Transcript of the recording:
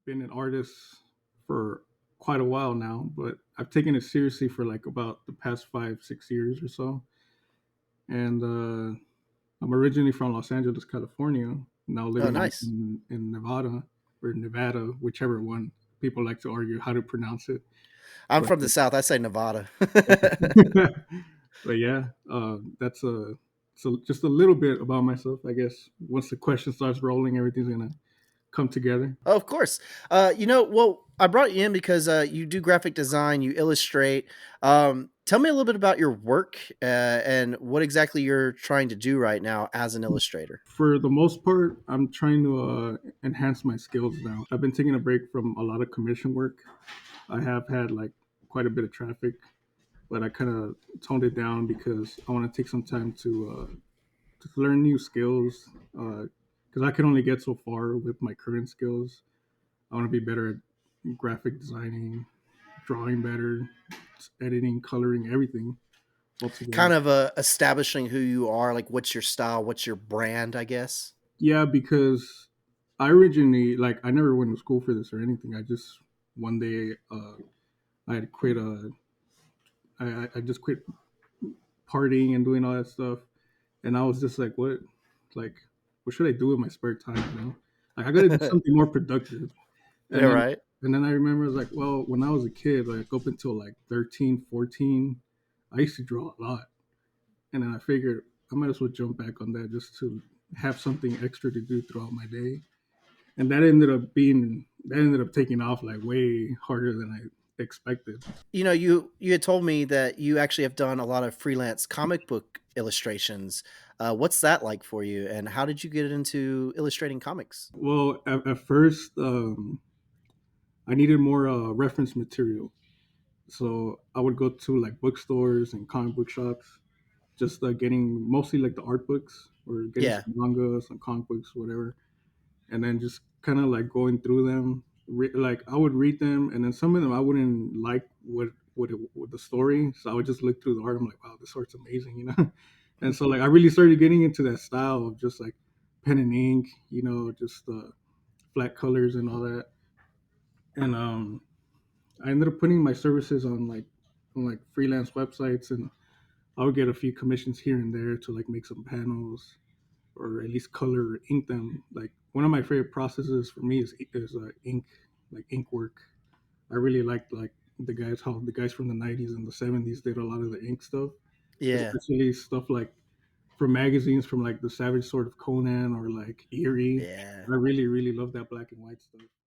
been an artist for quite a while now, but I've taken it seriously for like about the past 5, 6 years or so. And I'm originally from Los Angeles, California, now Oh, living nice. in Nevada or Nevada, whichever one. People like to argue how to pronounce it. I'm But from the South. I say Nevada. but yeah, that's so just a little bit about myself. I guess once the question starts rolling, everything's gonna come together. Oh, of course. Well, I brought you in because you do graphic design, you illustrate. Tell me a little bit about your work and what exactly you're trying to do right now as an illustrator. For the most part, I'm trying to enhance my skills now. I've been taking a break from a lot of commission work. I have had like quite a bit of traffic, but I kind of toned it down because I want to take some time to learn new skills. Because I can only get so far with my current skills. I want to be better at graphic designing, drawing better, editing, coloring, everything altogether. Kind of establishing who you are, like what's your style, what's your brand, I guess. Yeah, because I originally like I never went to school for this or anything. I just one day I had quit. I just quit partying and doing all that stuff, and I was just like, like what should I do with my spare time? Like I got to do something more productive. Yeah, And then right. I remember I was like, well, when I was a kid, like up until like 13, 14, I used to draw a lot. And then I figured I might as well jump back on that just to have something extra to do throughout my day. And that ended up taking off like way harder than I expected. You had told me that you actually have done a lot of freelance comic book illustrations. What's that like for you, and how did you get into illustrating comics? Well, at first, I needed more reference material. So I would go to like bookstores and comic book shops, just getting mostly like the art books or getting Yeah, some manga, some comic books, whatever, and then just kind of like going through them. Like I would read them, and then some of them I wouldn't like what the story, so I would just look through the art. I'm like, wow, this art's amazing, And so like I really started getting into that style of just like pen and ink, just flat colors and all that. And I ended up putting my services on like freelance websites, and I would get a few commissions here and there to like make some panels or at least color or ink them. Like one of my favorite processes for me is ink, like ink work. I really liked like the guys from the '90s and the '70s did a lot of the ink stuff, yeah. especially stuff like from magazines from like the Savage Sword of Conan or like Eerie. Yeah. I really love that black and white stuff.